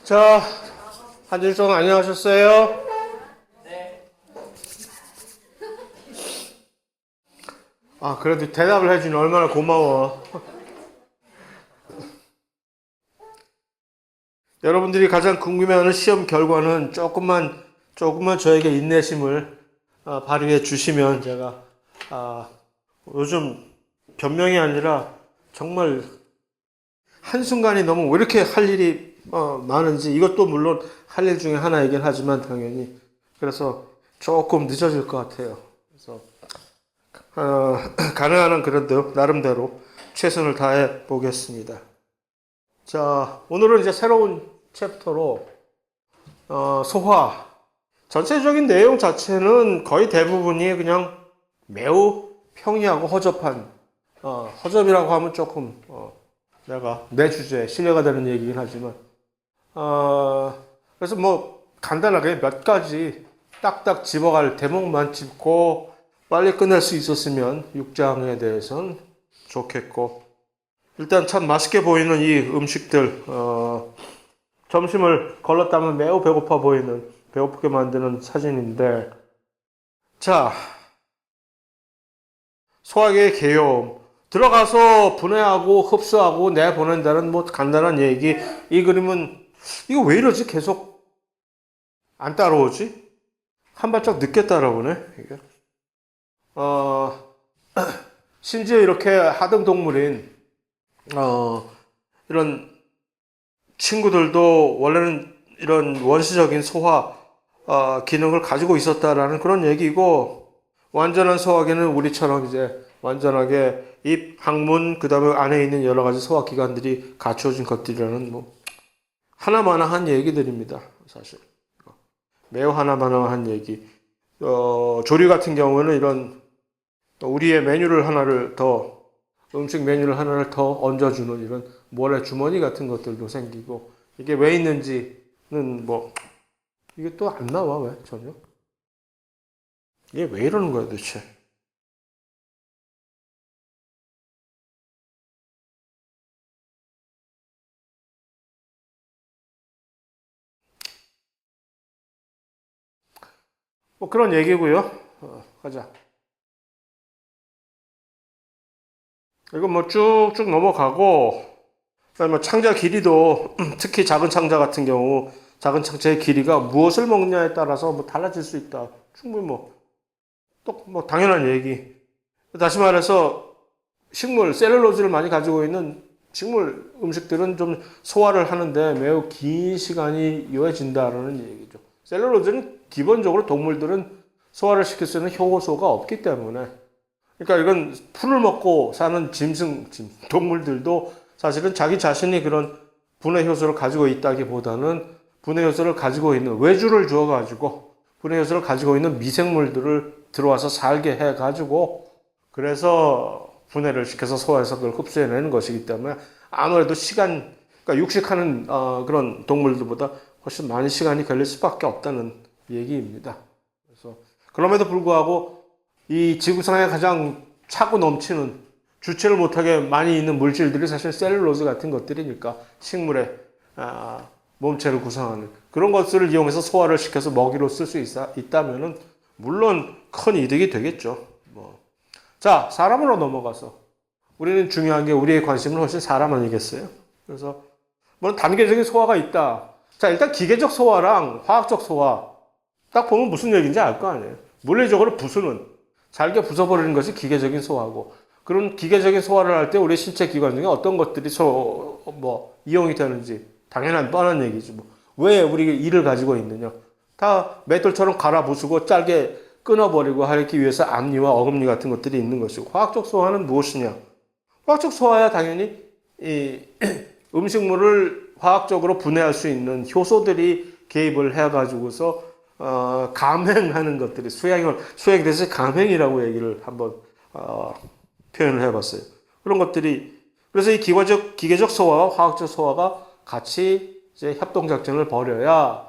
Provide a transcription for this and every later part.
자, 한일종 안녕하셨어요? 아, 그래도 대답을 해주니 얼마나 고마워. 여러분들이 가장 궁금해하는 시험 결과는 조금만 저에게 인내심을 발휘해 주시면 제가 요즘 변명이 아니라 정말 한순간이 너무 왜 이렇게 할 일이 많은지, 이것도 물론 할 일 중에 하나이긴 하지만 당연히 그래서 조금 늦어질 것 같아요. 그래서 가능한 한 그래도 나름대로 최선을 다해 보겠습니다. 자, 오늘은 이제 새로운 챕터로 소화. 전체적인 내용 자체는 거의 대부분이 그냥 매우 평이하고 허접한, 허접이라고 하면 조금 내가 내 주제에 신뢰가 되는 얘기긴 하지만, 그래서 뭐 간단하게 몇 가지 딱딱 집어갈 대목만 짚고 빨리 끝낼 수 있었으면 6장에 대해서는 좋겠고, 일단 참 맛있게 보이는 이 음식들, 점심을 걸렀다면 매우 배고파 보이는, 배고프게 만드는 사진인데, 자, 소화기의 개요음. 들어가서 분해하고 흡수하고 내보낸다는 뭐 간단한 얘기. 이 그림은, 이거 왜 이러지? 계속 안 따라오지? 한 발짝 늦게 따라오네, 이게. 심지어 이렇게 하등 동물인, 이런 친구들도 원래는 이런 원시적인 소화 기능을 가지고 있었다라는 그런 얘기고, 완전한 소화기는 우리처럼 이제 완전하게 입, 항문, 그 다음에 안에 있는 여러 가지 소화기관들이 갖춰진 것들이라는 뭐 하나마나한 얘기들입니다. 사실 매우 하나마나한 얘기. 조류 같은 경우는 이런 우리의 메뉴를 하나를 더 음식 메뉴를 하나를 더 얹어주는 이런 모래 주머니 같은 것들도 생기고, 이게 왜 있는지는 뭐 이게 또 안 나와. 왜 전혀 이게 왜 이러는 거야 도대체. 뭐 그런 얘기고요. 가자. 이건 뭐 쭉쭉 넘어가고, 그다음에 뭐 창자 길이도 특히 작은 창자 같은 경우 작은 창자의 길이가 무엇을 먹느냐에 따라서 뭐 달라질 수 있다. 충분히 뭐 또 뭐 당연한 얘기. 다시 말해서 식물 셀룰로즈를 많이 가지고 있는 식물 음식들은 좀 소화를 하는데 매우 긴 시간이 요해진다라는 얘기죠. 셀룰로즈는 기본적으로 동물들은 소화를 시킬 수 있는 효소가 없기 때문에, 그러니까 이건 풀을 먹고 사는 동물들도 사실은 자기 자신이 그런 분해 효소를 가지고 있다기보다는 분해 효소를 가지고 있는 외주를 주어가지고 분해 효소를 가지고 있는 미생물들을 들어와서 살게 해가지고 그래서 분해를 시켜서 소화해서 그걸 흡수해내는 것이기 때문에 아무래도 시간, 그러니까 육식하는 그런 동물들보다 훨씬 많은 시간이 걸릴 수밖에 없다는 얘기입니다. 그래서 그럼에도 불구하고 이 지구상에 가장 차고 넘치는 주체를 못하게 많이 있는 물질들이 사실 셀룰로즈 같은 것들이니까, 식물의 몸체를 구성하는 그런 것들을 이용해서 소화를 시켜서 먹이로 쓸 수 있다면은 물론 큰 이득이 되겠죠. 뭐. 자, 사람으로 넘어가서 우리는 중요한 게 우리의 관심은 훨씬 사람 아니겠어요? 그래서 뭐 단계적인 소화가 있다. 자, 일단 기계적 소화랑 화학적 소화 딱 보면 무슨 얘기인지 알 거 아니에요. 물리적으로 부수는, 잘게 부숴버리는 것이 기계적인 소화고, 그런 기계적인 소화를 할 때 우리 신체 기관 중에 어떤 것들이 이용이 되는지 당연한 뻔한 얘기죠. 뭐. 왜 우리 이를 가지고 있느냐? 다 맷돌처럼 갈아 부수고 짧게 끊어버리고 하기 위해서 앞니와 어금니 같은 것들이 있는 것이고, 화학적 소화는 무엇이냐? 화학적 소화야 당연히 이 음식물을 화학적으로 분해할 수 있는 효소들이 개입을 해가지고서 감행하는 것들이 수행 대신 감행이라고 얘기를 한번 표현을 해봤어요. 그런 것들이, 그래서 이 기계적 소화와 화학적 소화가 같이 이제 협동작전을 벌여야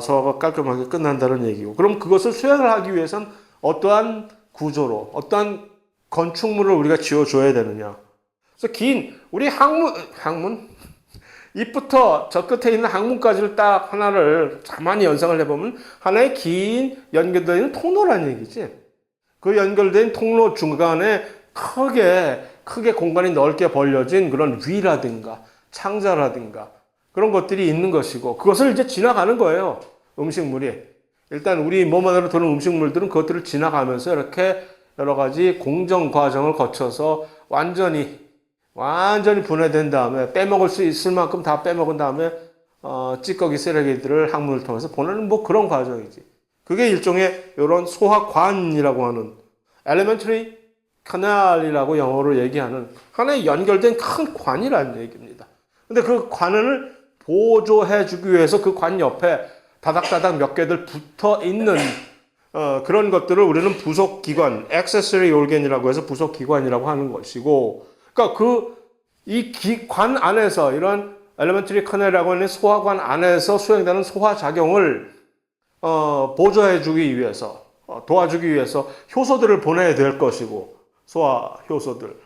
소화가 깔끔하게 끝난다는 얘기고, 그럼 그것을 수행을 하기 위해선 어떠한 구조로, 어떠한 건축물을 우리가 지어줘야 되느냐. 그래서 우리 항문, 입부터 저 끝에 있는 항문까지를 딱 하나를 가만히 연상을 해보면 하나의 긴 연결되어 있는 통로라는 얘기지. 그 연결된 통로 중간에 크게 공간이 넓게 벌려진 그런 위라든가 창자라든가 그런 것들이 있는 것이고 그것을 이제 지나가는 거예요. 음식물이. 일단 우리 몸 안으로 들어오는 음식물들은 그것들을 지나가면서 이렇게 여러 가지 공정 과정을 거쳐서 완전히 분해된 다음에 빼먹을 수 있을 만큼 다 빼먹은 다음에 찌꺼기 쓰레기들을 항문을 통해서 보내는 뭐 그런 과정이지. 그게 일종의 이런 소화관이라고 하는 elementary canal이라고 영어로 얘기하는 하나의 연결된 큰 관이라는 얘기입니다. 근데 그 관을 보조해주기 위해서 그 관 옆에 다닥다닥 몇 개들 붙어 있는 그런 것들을 우리는 부속기관, accessory organ이라고 해서 부속기관이라고 하는 것이고, 그러니까 이 관 안에서 이런 elementary canal이라고 하는 소화관 안에서 수행되는 소화작용을 보조해주기 위해서, 도와주기 위해서 효소들을 보내야 될 것이고, 소화 효소들.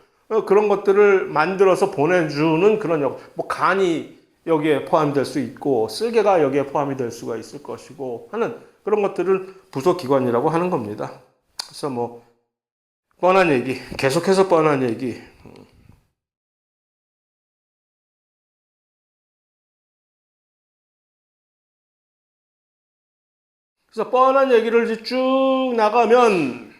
그런 것들을 만들어서 보내주는 그런 뭐 간이 여기에 포함될 수 있고 쓸개가 여기에 포함이 될 수가 있을 것이고 하는 그런 것들을 부속기관이라고 하는 겁니다. 그래서 뭐 뻔한 얘기, 계속해서 뻔한 얘기. 그래서 뻔한 얘기를 쭉 나가면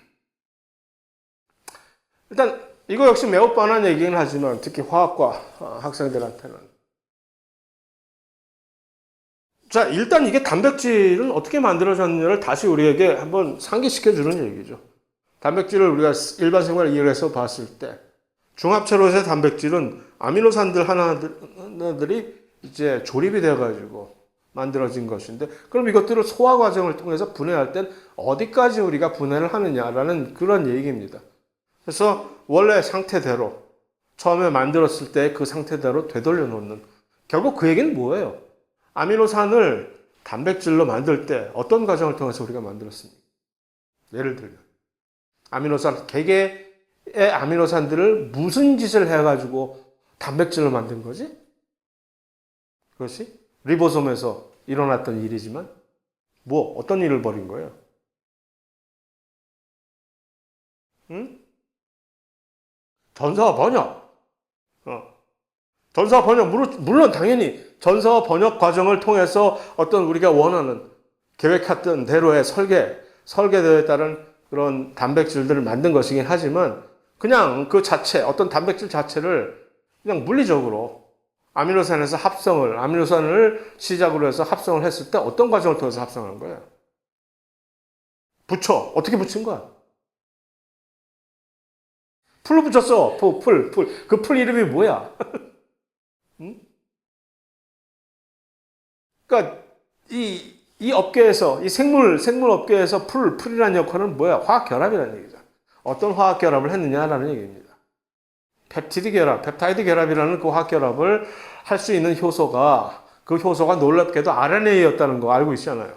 일단 이거 역시 매우 뻔한 얘기긴 하지만 특히 화학과 학생들한테는 자, 일단 이게 단백질은 어떻게 만들어졌느냐를 다시 우리에게 한번 상기시켜 주는 얘기죠. 단백질을 우리가 일반 생활 이해해서 봤을 때 중합체로서의 단백질은 아미노산들 하나들이 이제 조립이 되어 가지고 만들어진 것인데 그럼 이것들을 소화 과정을 통해서 분해할 땐 어디까지 우리가 분해를 하느냐라는 그런 얘기입니다. 그래서 원래 상태대로 처음에 만들었을 때 그 상태대로 되돌려 놓는 결국 그 얘기는 뭐예요? 아미노산을 단백질로 만들 때 어떤 과정을 통해서 우리가 만들었습니까? 예를 들면 아미노산, 개개의 아미노산들을 무슨 짓을 해가지고 단백질로 만든 거지? 그것이 리보솜에서 일어났던 일이지만 뭐 어떤 일을 벌인 거예요? 응? 전사와 번역. 전사와 번역, 물론 당연히 전사와 번역 과정을 통해서 어떤 우리가 원하는 계획했던 대로의 설계되어 따른 그런 단백질들을 만든 것이긴 하지만 그냥 그 자체, 어떤 단백질 자체를 그냥 물리적으로 아미노산을 시작으로 해서 합성을 했을 때 어떤 과정을 통해서 합성한 거예요? 어떻게 붙인 거야? 풀로 붙였어. 풀. 그 풀 이름이 뭐야? 응? 그러니까 이 업계에서 이 생물 업계에서 풀이라는 역할은 뭐야? 화학 결합이라는 얘기죠. 어떤 화학 결합을 했느냐라는 얘기입니다. 펩타이드 결합이라는 그 화학 결합을 할 수 있는 그 효소가 놀랍게도 RNA였다는 거 알고 있잖아요.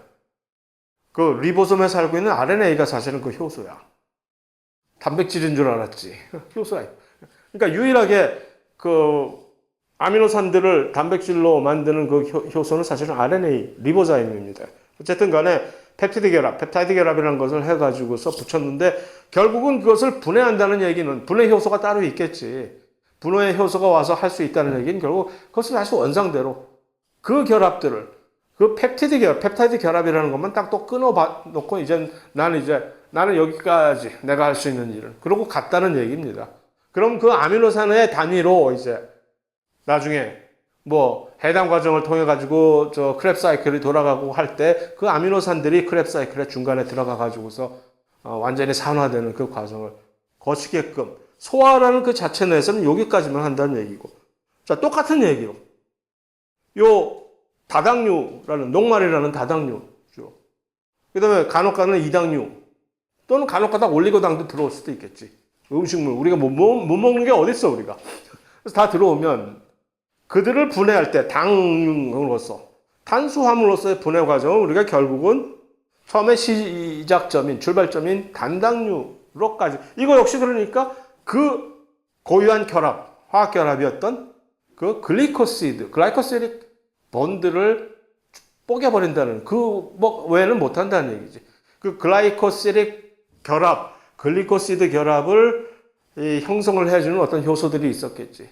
그 리보솜에 살고 있는 RNA가 사실은 그 효소야. 단백질인 줄 알았지. 효소야. 그러니까 유일하게 그 아미노산들을 단백질로 만드는 그 효소는 사실은 RNA, 리보자임입니다. 어쨌든 간에 펩타이드 결합이라는 것을 해가지고서 붙였는데 결국은 그것을 분해한다는 얘기는 분해 효소가 따로 있겠지. 분해 효소가 와서 할 수 있다는 얘기는 결국 그것을 다시 원상대로 그 결합들을 그 펩타이드 결합이라는 것만 딱 또 끊어놓고 나는 여기까지 내가 할 수 있는 일을 그러고 갔다는 얘기입니다. 그럼 그 아미노산의 단위로 이제 나중에 뭐 해당 과정을 통해 가지고 저 크랩 사이클이 돌아가고 할 때 그 아미노산들이 크랩 사이클의 중간에 들어가 가지고서 완전히 산화되는 그 과정을 거치게끔 소화라는 그 자체 내에서는 여기까지만 한다는 얘기고. 자, 똑같은 얘기로 요 다당류라는 녹말이라는 다당류죠. 그다음에 간혹가다는 이당류 또는 간혹가다 올리고당도 들어올 수도 있겠지. 음식물 우리가 못 먹는 게 어디 있어 우리가. 그래서 다 들어오면 그들을 분해할 때 당으로서 탄수화물로서의 분해 과정은 우리가 결국은 처음에 출발점인 단당류로까지 이거 역시 그러니까 그 고유한 화학 결합이었던 그 글라이코시드 본드를 뽀개버린다는 그 뭐 외에는 못한다는 얘기지. 그 글리코시드 결합을 형성을 해주는 어떤 효소들이 있었겠지.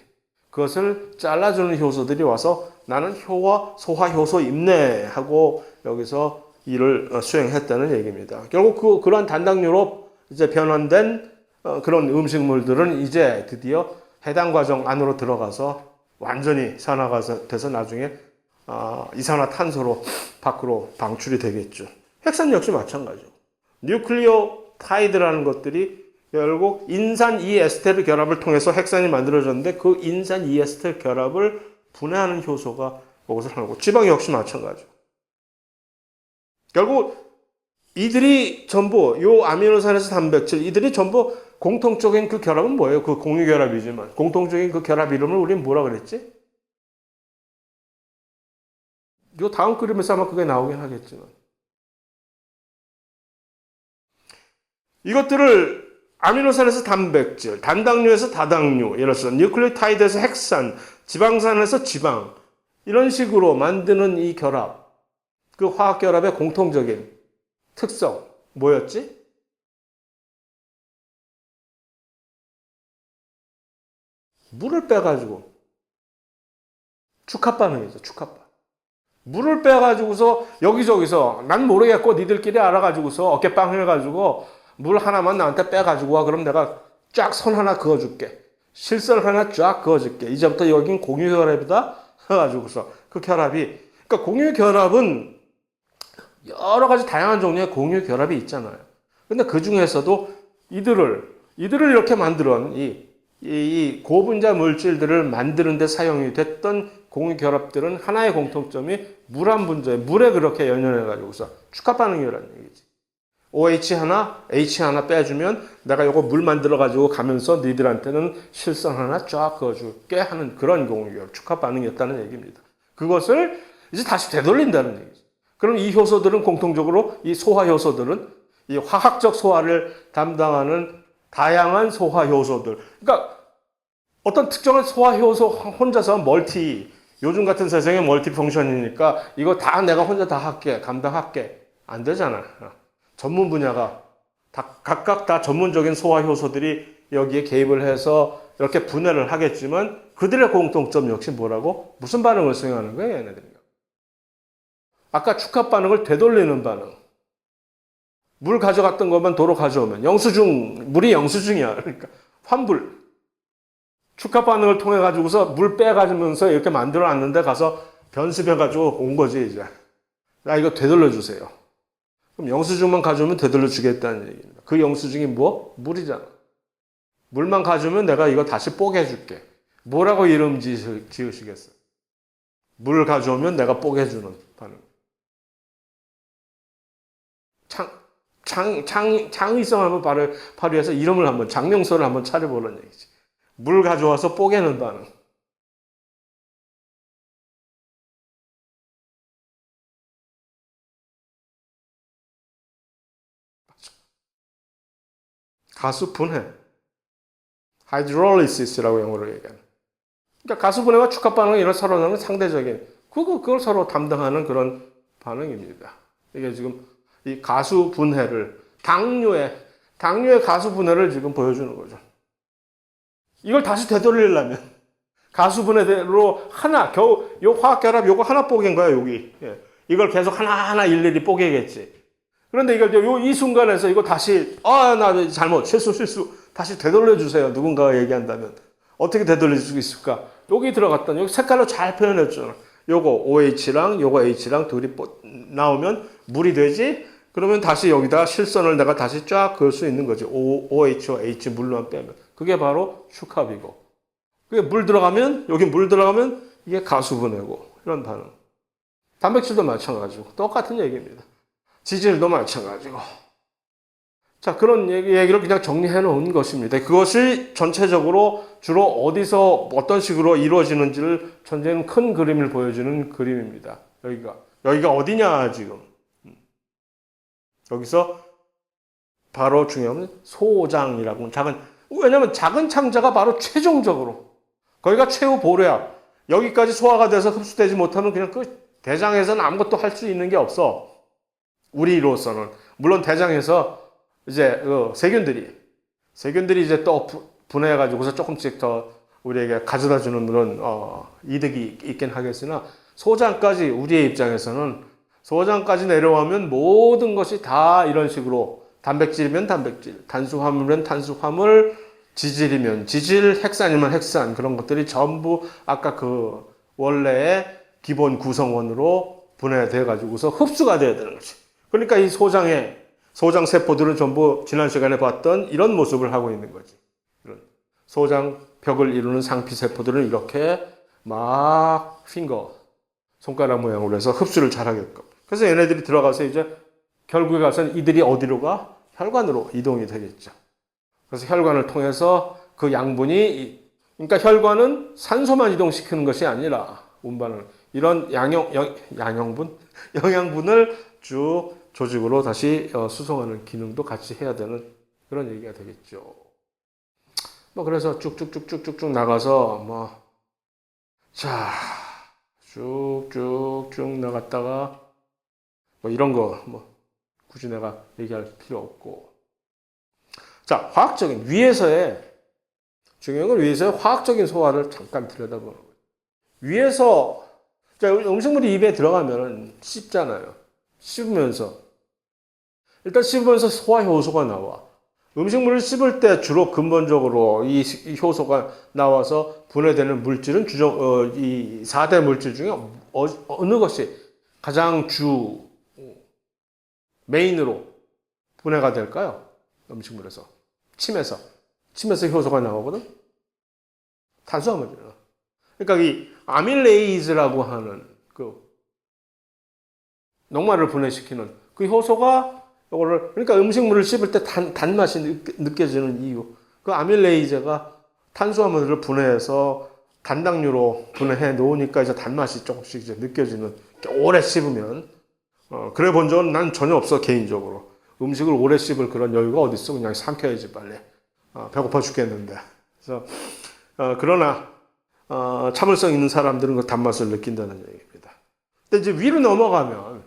그것을 잘라주는 효소들이 와서 나는 소화 효소 있네 하고 여기서 일을 수행했다는 얘기입니다. 결국 그러한 단당류로 이제 변환된 그런 음식물들은 이제 드디어 해당 과정 안으로 들어가서 완전히 산화가 돼서 나중에 이산화탄소로 밖으로 방출이 되겠죠. 핵산 역시 마찬가지고. 뉴클리오타이드라는 것들이 결국 인산 이에스테르 결합을 통해서 핵산이 만들어졌는데 그 인산 이에스테르 결합을 분해하는 효소가 그것을 하고 지방 역시 마찬가지고. 결국 이들이 전부 요 아미노산에서 단백질 이들이 전부 공통적인 그 결합은 뭐예요? 그 공유 결합이지만 공통적인 그 결합 이름을 우리는 뭐라 그랬지? 요 다음 그림에서 아마 그게 나오긴 하겠지만 이것들을 아미노산에서 단백질, 단당류에서 다당류, 예를 들어서 뉴클리오타이드에서 핵산, 지방산에서 지방 이런 식으로 만드는 이 결합, 그 화학 결합의 공통적인 특성 뭐였지? 물을 빼가지고 축합 반응이죠. 축합 반응. 물을 빼가지고서 여기저기서 난 모르겠고 니들끼리 알아가지고서 어깨빵 해가지고 물 하나만 나한테 빼가지고 와. 그럼 내가 쫙 선 하나 그어줄게. 실선 하나 쫙 그어줄게. 이제부터 여긴 공유결합이다 해가지고서 그 결합이 그러니까 공유결합은 여러 가지 다양한 종류의 공유결합이 있잖아요. 근데 그 중에서도 이들을 이렇게 만들어 이 고분자 물질들을 만드는 데 사용이 됐던 공유결합들은 하나의 공통점이 물 한 분자에 물에 그렇게 연연해가지고서 축합 반응이라는 얘기지. OH 하나, H 하나 빼주면 내가 이거 물 만들어가지고 가면서 너희들한테는 실선 하나 쫙 그어줄게 하는 그런 공유결합, 축합 반응이었다는 얘기입니다. 그것을 이제 다시 되돌린다는 얘기죠. 그럼 이 효소들은 공통적으로 이 소화 효소들은 이 화학적 소화를 담당하는 다양한 소화 효소들. 그러니까 어떤 특정한 소화 효소 혼자서 요즘 같은 세상에 멀티펑션이니까 이거 다 내가 혼자 다 할게, 감당할게. 안 되잖아. 전문 분야가 각각 다 전문적인 소화 효소들이 여기에 개입을 해서 이렇게 분해를 하겠지만 그들의 공통점 역시 뭐라고? 무슨 반응을 수행하는 거예요, 얘네들이? 아까 축합 반응을 되돌리는 반응. 물 가져갔던 것만 도로 가져오면 물이 영수증이야. 그러니까 환불. 축합 반응을 통해 가지고서 물 빼가지면서 이렇게 만들어 놨는데 가서 변습해 가지고 온 거지 이제. 나 이거 되돌려 주세요. 그럼 영수증만 가져오면 되돌려 주겠다는 얘기입니다. 그 영수증이 뭐? 물이잖아. 물만 가져오면 내가 이거 다시 뽀개 줄게. 뭐라고 이름 지으시겠어? 물 가져오면 내가 뽀개 주는 반응. 창의성을 한번 발휘해서 이름을 한번 장명소를 한번 차려보는 얘기지. 물 가져와서 뽀개는 반응. 가수 분해. 하이드롤리시스라고 영어로 얘기하는. 그러니까 가수 분해와 축합 반응이 이런 서로는 상대적인 그걸 서로 담당하는 그런 반응입니다. 이게 지금 이 가수 분해를 당류의 가수 분해를 지금 보여주는 거죠. 이걸 다시 되돌리려면 가수 분해대로 겨우 요 화학 결합 요거 하나 뽀갠 거야 여기. 예. 이걸 계속 하나하나 일일이 뽀개겠지. 그런데 이 순간에서 이거 다시 나 잘못 실수 다시 되돌려 주세요. 누군가가 얘기한다면 어떻게 되돌릴 수 있을까? 여기 들어갔던 여기 색깔로 잘 표현했잖아. 요거 OH랑 요거 H랑 둘이 나오면 물이 되지. 그러면 다시 여기다 실선을 내가 다시 쫙 그을 수 있는 거지. OH와 H 물만 빼면. 그게 바로 축합이고. 그게 여기 물 들어가면 이게 가수분해고. 이런 반응. 단백질도 마찬가지고. 똑같은 얘기입니다. 지질도 마찬가지고. 자, 그런 얘기를 그냥 정리해 놓은 것입니다. 그것이 전체적으로 주로 어디서 어떤 식으로 이루어지는지를 전체는 큰 그림을 보여주는 그림입니다. 여기가 어디냐, 지금. 여기서 바로 중요한 건 소장이라고 왜냐면 작은 창자가 바로 최종적으로 거기가 최후 보호약 여기까지 소화가 돼서 흡수되지 못하면 그냥 대장에서는 아무것도 할 수 있는 게 없어. 우리로서는. 물론 대장에서 이제 세균들이 이제 또 분해해가지고서 조금씩 더 우리에게 가져다 주는 그런 이득이 있긴 하겠으나 소장까지 우리의 입장에서는 소장까지 내려오면 모든 것이 다 이런 식으로 단백질이면 단백질, 탄수화물이면 탄수화물, 지질이면 지질, 핵산이면 핵산 그런 것들이 전부 아까 그 원래의 기본 구성원으로 분해돼 가지고서 흡수가 돼야 되는 거지. 그러니까 이 소장 세포들은 전부 지난 시간에 봤던 이런 모습을 하고 있는 거지. 이런 소장 벽을 이루는 상피 세포들은 이렇게 막 손가락 모양으로 해서 흡수를 잘하게끔. 그래서 얘네들이 들어가서 이제 결국에 가서는 이들이 어디로 가? 혈관으로 이동이 되겠죠. 그래서 혈관을 통해서 그 양분이, 그러니까 혈관은 산소만 이동시키는 것이 아니라 운반을 이런 영양분을 쭉 조직으로 다시 수송하는 기능도 같이 해야 되는 그런 얘기가 되겠죠. 그래서 쭉쭉쭉쭉쭉 나가서 쭉쭉쭉 나갔다가 이런 거 굳이 내가 얘기할 필요 없고. 자, 화학적인 위에서의 중요한 건 위에서의 화학적인 소화를 잠깐 들여다보는 거예요. 위에서 자, 음식물이 입에 들어가면 씹잖아요. 일단 씹으면서 소화 효소가 나와. 음식물을 씹을 때 주로 근본적으로 이 효소가 나와서 분해되는 물질은 이 4대 물질 중에 어느 것이 가장 메인으로 분해가 될까요? 음식물에서. 침에서 효소가 나오거든? 탄수화물이에요. 그러니까 이 아밀레이즈라고 하는 그 녹말을 분해시키는 그 효소가 그러니까 음식물을 씹을 때 단맛이 느껴지는 이유. 그 아밀레이즈가 탄수화물을 분해해서 단당류로 분해해 놓으니까 이제 단맛이 조금씩 이제 느껴지는, 오래 씹으면. 그래 본 적은 난 전혀 없어, 개인적으로. 음식을 오래 씹을 그런 여유가 어디 있어. 그냥 삼켜야지, 빨리. 배고파 죽겠는데. 그래서, 그러나, 참을성 있는 사람들은 그 단맛을 느낀다는 얘기입니다. 근데 이제 위로 넘어가면,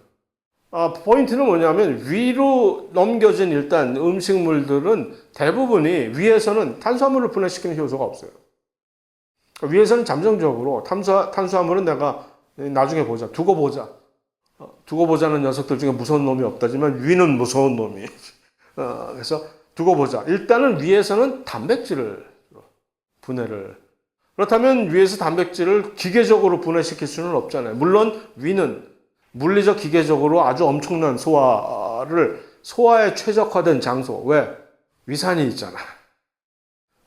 포인트는 뭐냐면 위로 넘겨진 일단 음식물들은 대부분이 위에서는 탄수화물을 분해시키는 효소가 없어요. 위에서는 잠정적으로 탄수화물은 내가 나중에 보자, 두고 보자는 녀석들 중에 무서운 놈이 없다지만 위는 무서운 놈이. 그래서 두고 보자. 일단은 위에서는 단백질을 분해를. 그렇다면 위에서 단백질을 기계적으로 분해시킬 수는 없잖아요. 물론 위는 물리적 기계적으로 아주 엄청난 소화에 최적화된 장소. 왜? 위산이 있잖아.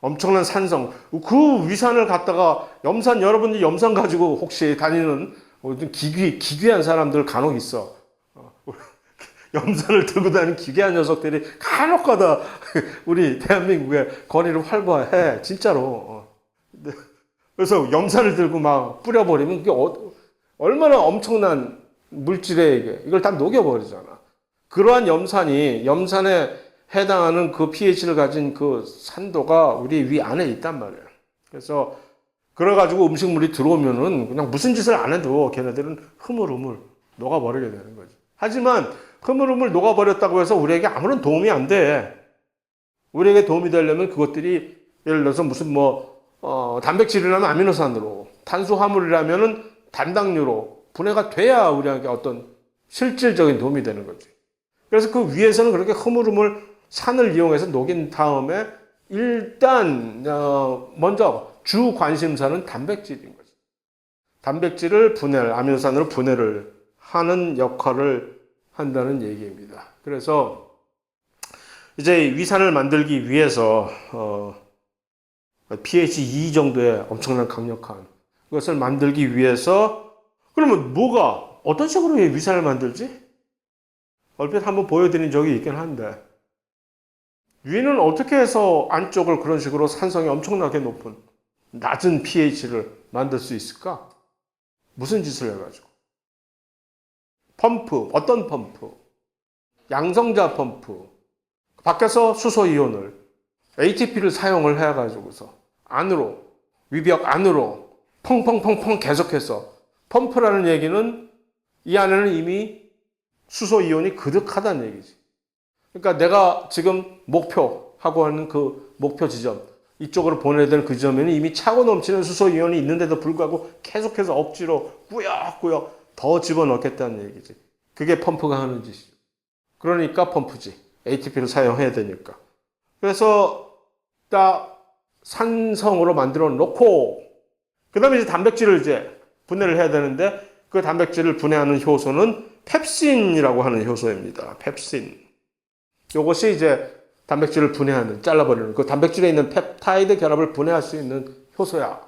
엄청난 산성. 그 위산을 갖다가 여러분들 염산 가지고 혹시 다니는 기괴한 사람들 간혹 있어. 염산을 들고 다니는 기괴한 녀석들이 간혹 가다 우리 대한민국의 거리를 활보해. 진짜로. 그래서 염산을 들고 막 뿌려버리면 그게 얼마나 엄청난 물질에 이걸 다 녹여버리잖아. 그러한 염산에 해당하는 그 pH를 가진 그 산도가 우리 위 안에 있단 말이에요. 그래가지고 음식물이 들어오면은 그냥 무슨 짓을 안 해도 걔네들은 흐물흐물 녹아버리게 되는 거지. 하지만 흐물흐물 녹아버렸다고 해서 우리에게 아무런 도움이 안 돼. 우리에게 도움이 되려면 그것들이 예를 들어서 무슨 단백질이라면 아미노산으로, 탄수화물이라면은 단당류로 분해가 돼야 우리에게 어떤 실질적인 도움이 되는 거지. 그래서 그 위에서는 그렇게 흐물흐물 산을 이용해서 녹인 다음에 일단 먼저 주 관심사는 단백질인 거죠. 단백질을 아미노산으로 분해를 하는 역할을 한다는 얘기입니다. 그래서 이제 위산을 만들기 위해서 pH 2 정도의 엄청난 강력한 그것을 만들기 위해서 그러면 어떤 식으로 위산을 만들지? 얼핏 한번 보여드린 적이 있긴 한데 위는 어떻게 해서 안쪽을 그런 식으로 산성이 엄청나게 높은 낮은 pH를 만들 수 있을까? 무슨 짓을 해가지고? 어떤 펌프? 양성자 펌프. 밖에서 수소이온을 ATP를 사용을 해가지고서 위벽 안으로 펑펑펑펑 계속해서. 펌프라는 얘기는 이 안에는 이미 수소 이온이 그득하다는 얘기지. 그러니까 내가 지금 목표하고 하는 그 목표 지점, 이쪽으로 보내야 되는 그 지점에는 이미 차고 넘치는 수소 이온이 있는데도 불구하고 계속해서 억지로 꾸역꾸역 더 집어넣겠다는 얘기지. 그게 펌프가 하는 짓이죠. 그러니까 펌프지. ATP를 사용해야 되니까. 그래서 딱 산성으로 만들어 놓고, 그 다음에 이제 단백질을 이제 분해를 해야 되는데, 그 단백질을 분해하는 효소는 펩신이라고 하는 효소입니다. 펩신. 이것이 이제 단백질을 분해하는, 잘라버리는, 그 단백질에 있는 펩타이드 결합을 분해할 수 있는 효소야.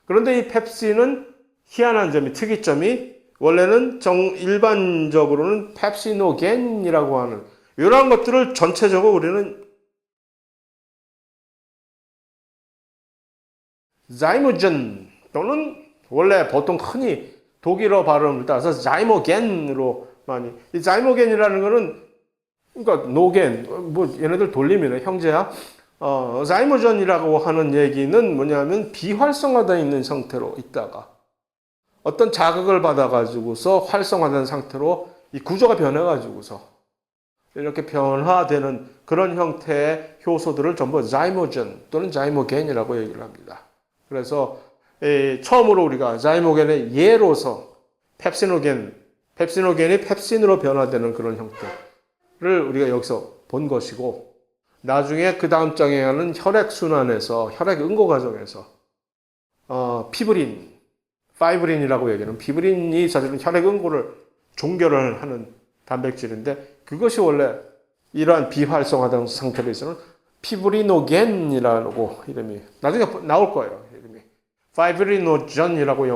그런데 이 펩신은 희한한 점이, 특이점이, 원래는 일반적으로는 펩시노겐이라고 하는, 이러한 것들을 전체적으로 우리는 자이모젠 또는 원래 보통 흔히 독일어 발음을 따라서 자이모겐으로 많이, 이 자이모겐이라는 거는 그러니까 노겐, 뭐 얘네들 돌림이네, 형제야. 자이모전이라고 하는 얘기는 뭐냐면 비활성화되어 있는 상태로 있다가 어떤 자극을 받아가지고서 활성화된 상태로 이 구조가 변해가지고서 이렇게 변화되는 그런 형태의 효소들을 전부 자이모전 또는 자이모겐이라고 얘기를 합니다. 그래서 처음으로 우리가 자이모겐의 예로서 펩시노겐이 펩신으로 변화되는 그런 형태를 우리가 여기서 본 것이고, 나중에 그 다음 장에 하는 혈액순환에서, 혈액응고 과정에서 피브린, 파이브린이라고 얘기하는 피브린이 사실은 혈액응고를 종결을 하는 단백질인데, 그것이 원래 이러한 비활성화된 상태로 있어는 피브리노겐이라고 이름이 나중에 나올 거예요. 이름이 파이브리노전이라고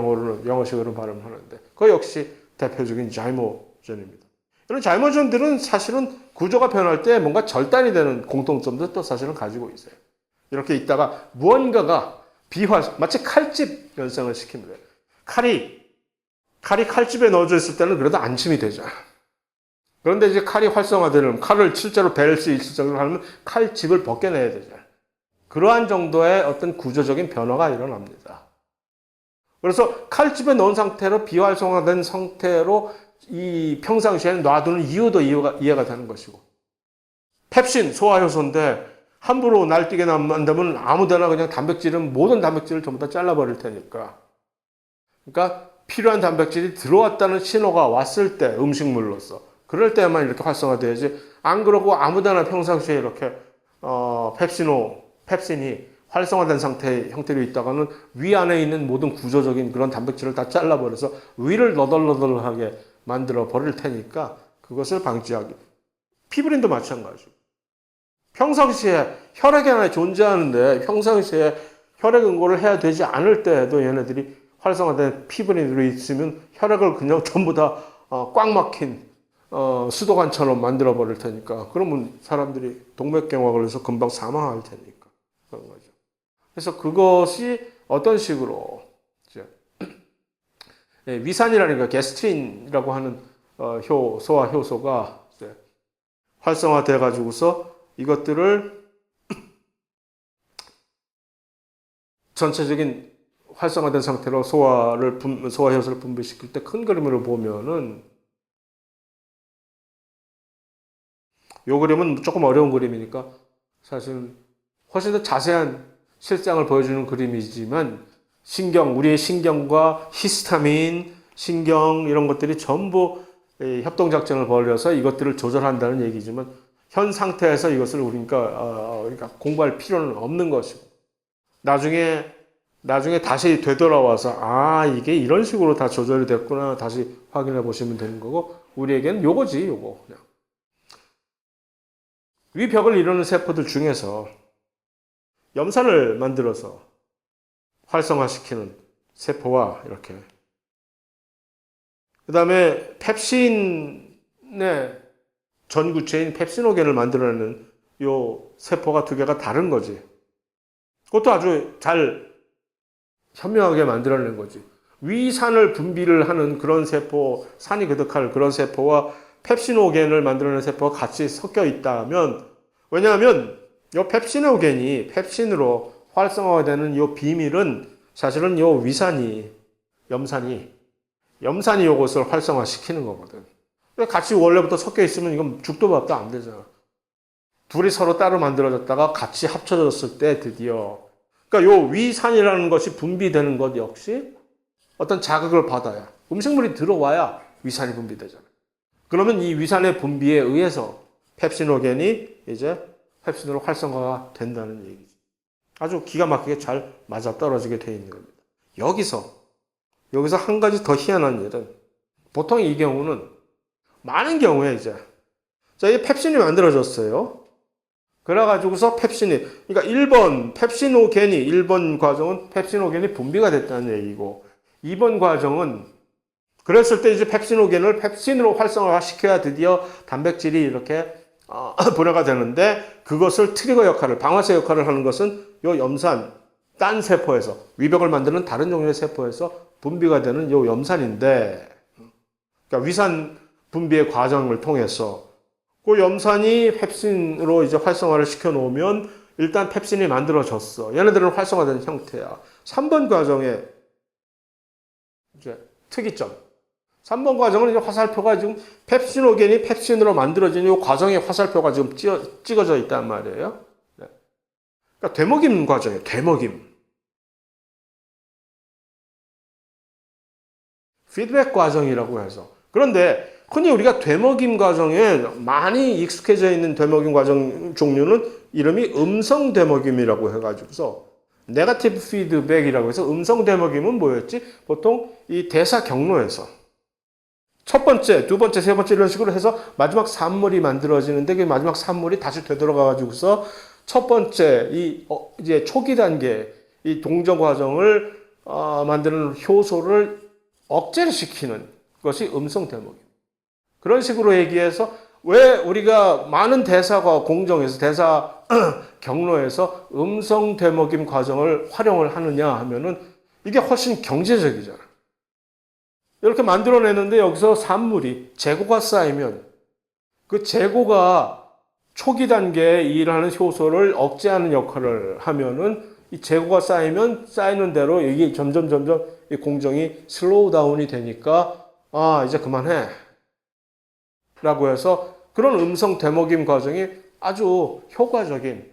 영어식으로 발음하는데, 그 역시 대표적인 자이모전입니다. 이런 자이모전들은 사실은 구조가 변할 때 뭔가 절단이 되는 공통점도 또 사실은 가지고 있어요. 이렇게 있다가 무언가가 마치 칼집 현상을 시킵니다. 칼이 칼집에 넣어져 있을 때는 그래도 안심이 되잖아. 그런데 이제 칼이 활성화되려면, 칼을 실제로 벨 수 있을 정도로 하면 칼집을 벗겨내야 되잖아. 그러한 정도의 어떤 구조적인 변화가 일어납니다. 그래서 칼집에 넣은 상태로 비활성화된 상태로 이 평상시에는 놔두는 이유도 이해가 되는 것이고, 펩신, 소화효소인데 함부로 날뛰게 만들면 아무데나 그냥 모든 단백질을 전부 다 잘라버릴 테니까. 그러니까 필요한 단백질이 들어왔다는 신호가 왔을 때, 음식물로서 그럴 때만 이렇게 활성화돼야지, 안 그러고 아무데나 평상시에 이렇게 펩신이 활성화된 상태의 형태로 있다가는 위 안에 있는 모든 구조적인 그런 단백질을 다 잘라버려서 위를 너덜너덜하게 만들어 버릴 테니까 그것을 방지하기. 피브린도 마찬가지고, 평상시에 혈액 안에 존재하는데 평상시에 혈액 응고를 해야 되지 않을 때에도 얘네들이 활성화된 피브린으로 있으면 혈액을 그냥 전부 다 꽉 막힌 수도관처럼 만들어 버릴 테니까, 그러면 사람들이 동맥경화를 해서 금방 사망할 테니까 그런 거죠. 그래서 그것이 어떤 식으로 위산이라는 게스트린이라고 하는 소화 효소가 활성화돼 가지고서 이것들을 전체적인 활성화된 상태로 소화 효소를 분비시킬 때 큰 그림으로 보면은, 이 그림은 조금 어려운 그림이니까 사실 훨씬 더 자세한 실상을 보여주는 그림이지만, 우리의 신경과 히스타민, 신경 이런 것들이 전부 협동작전을 벌여서 이것들을 조절한다는 얘기지만, 현 상태에서 이것을 우리가 공부할 필요는 없는 것이고, 나중에 다시 되돌아와서 이게 이런 식으로 다 조절이 됐구나 다시 확인해 보시면 되는 거고, 우리에게는 요거지, 요거. 그냥. 위벽을 이루는 세포들 중에서 염산을 만들어서 활성화시키는 세포와 이렇게, 그 다음에 펩신의 전구체인 펩시노겐을 만들어내는 요 세포가 두 개가 다른 거지. 그것도 아주 잘 현명하게 만들어낸 거지. 위산을 분비를 하는 그런 세포, 산이 그득할 그런 세포와 펩시노겐을 만들어내는 세포가 같이 섞여 있다면, 왜냐하면 이 펩시노겐이 펩신으로 활성화되는 이 비밀은 사실은 요 위산이, 염산이 요것을 활성화시키는 거거든. 같이 원래부터 섞여 있으면 이건 죽도 밥도 안 되잖아. 둘이 서로 따로 만들어졌다가 같이 합쳐졌을 때 드디어, 그러니까 요 위산이라는 것이 분비되는 것 역시 어떤 자극을 받아야, 음식물이 들어와야 위산이 분비되잖아. 그러면 이 위산의 분비에 의해서 펩시노겐이 이제 펩신으로 활성화가 된다는 얘기죠. 아주 기가 막히게 잘 맞아떨어지게 되어 있는 겁니다. 여기서 한 가지 더 희한한 일은, 보통 이 경우는 많은 경우에 이제 자, 이 펩신이 만들어졌어요. 그래가지고서 펩신이, 그러니까 1번 펩시노겐이, 1번 과정은 펩시노겐이 분비가 됐다는 얘기고, 2번 과정은 그랬을 때 이제 펩시노겐을 펩신으로 활성화시켜야 드디어 단백질이 이렇게 분해가 되는데, 그것을 트리거 역할을, 방아쇠 역할을 하는 것은 요 염산, 딴 세포에서, 위벽을 만드는 다른 종류의 세포에서 분비가 되는 요 염산인데, 그러니까 위산 분비의 과정을 통해서 그 염산이 펩신으로 이제 활성화를 시켜 놓으면 일단 펩신이 만들어졌어. 얘네들은 활성화된 형태야. 3번 과정의 이제 특이점. 3번 과정은 이제 화살표가 지금 펩시노겐이 펩신으로 만들어진 이 과정의 화살표가 지금 찍어져 있단 말이에요. 네. 그러니까 되먹임 과정이에요. 되먹임. 피드백 과정이라고 해서. 그런데 흔히 우리가 되먹임 과정에 많이 익숙해져 있는 되먹임 과정 종류는 이름이 음성 되먹임이라고 해가지고서 네거티브 피드백이라고 해서, 음성 되먹임은 뭐였지? 보통 이 대사 경로에서 첫 번째, 두 번째, 세 번째 이런 식으로 해서 마지막 산물이 만들어지는데, 그 마지막 산물이 다시 되돌아가가지고서 첫 번째 이제 초기 단계 이 동정 과정을 만드는 효소를 억제를 시키는 것이 음성 되먹임. 그런 식으로 얘기해서 왜 우리가 많은 대사가 공정에서, 대사 경로에서 음성 되먹임 과정을 활용을 하느냐 하면은 이게 훨씬 경제적이잖아. 이렇게 만들어내는데 여기서 산물이, 재고가 쌓이면 그 재고가 초기 단계에 일하는 효소를 억제하는 역할을 하면은 이 재고가 쌓이면 쌓이는 대로 이게 점점 이 공정이 슬로우 다운이 되니까 이제 그만해 라고 해서 그런 음성 되먹임 과정이 아주 효과적인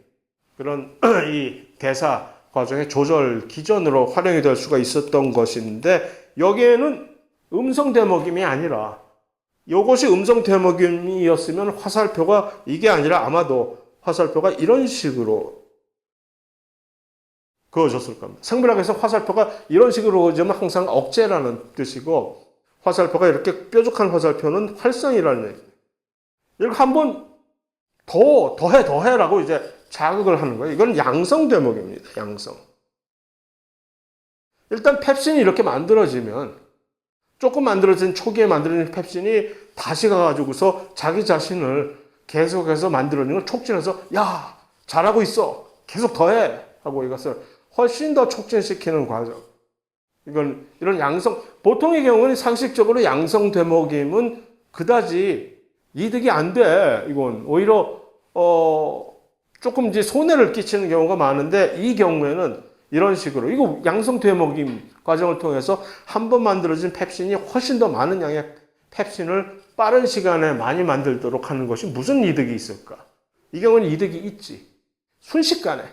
그런 이 대사 과정의 조절 기전으로 활용이 될 수가 있었던 것인데, 여기에는 음성 되먹임이 아니라, 이것이 음성 되먹임이었으면 화살표가 이게 아니라 아마도 화살표가 이런 식으로 그어졌을 겁니다. 생물학에서 화살표가 이런 식으로 그어지면 항상 억제라는 뜻이고, 화살표가 이렇게 뾰족한 화살표는 활성이라는 얘기예요. 이렇게 한번 더해라고 이제 자극을 하는 거예요. 이건 양성 대목입니다. 양성. 일단 펩신이 이렇게 만들어지면, 조금 만들어진 초기에 만들어진 펩신이 다시 가가지고서 자기 자신을 계속해서 만들어지는 걸 촉진해서, 야, 잘하고 있어. 계속 더해. 하고 이것을 훨씬 더 촉진시키는 과정. 이건 이런 양성, 보통의 경우는 상식적으로 양성 되먹임은 그다지 이득이 안 돼. 이건 오히려 조금 이제 손해를 끼치는 경우가 많은데, 이 경우에는 이런 식으로 이거 양성 되먹임 과정을 통해서 한 번 만들어진 펩신이 훨씬 더 많은 양의 펩신을 빠른 시간에 많이 만들도록 하는 것이 무슨 이득이 있을까? 이 경우는 이득이 있지. 순식간에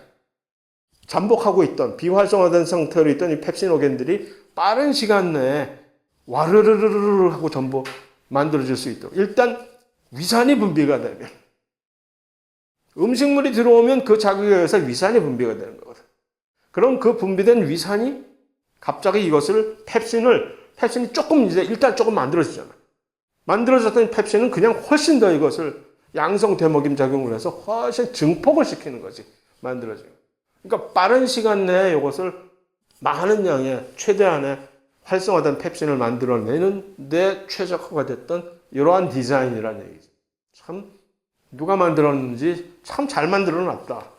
잠복하고 있던, 비활성화된 상태로 있던 이 펩시노겐들이 빠른 시간 내에 와르르르르 하고 전부 만들어질 수 있도록. 일단 위산이 분비가 되면, 음식물이 들어오면 그 자극에 의해서 위산이 분비가 되는 거거든. 그럼 그 분비된 위산이 갑자기 이것을 펩신이 조금 이제 일단 조금 만들어지잖아. 만들어졌던 펩신은 그냥 훨씬 더 이것을 양성 되먹임 작용을 해서 훨씬 증폭을 시키는 거지. 만들어지고. 그러니까 빠른 시간 내에 이것을 많은 양의 최대한의 활성화된 펩신을 만들어내는 데 최적화가 됐던 이러한 디자인이라는 얘기죠. 참 누가 만들었는지 참 잘 만들어 놨다.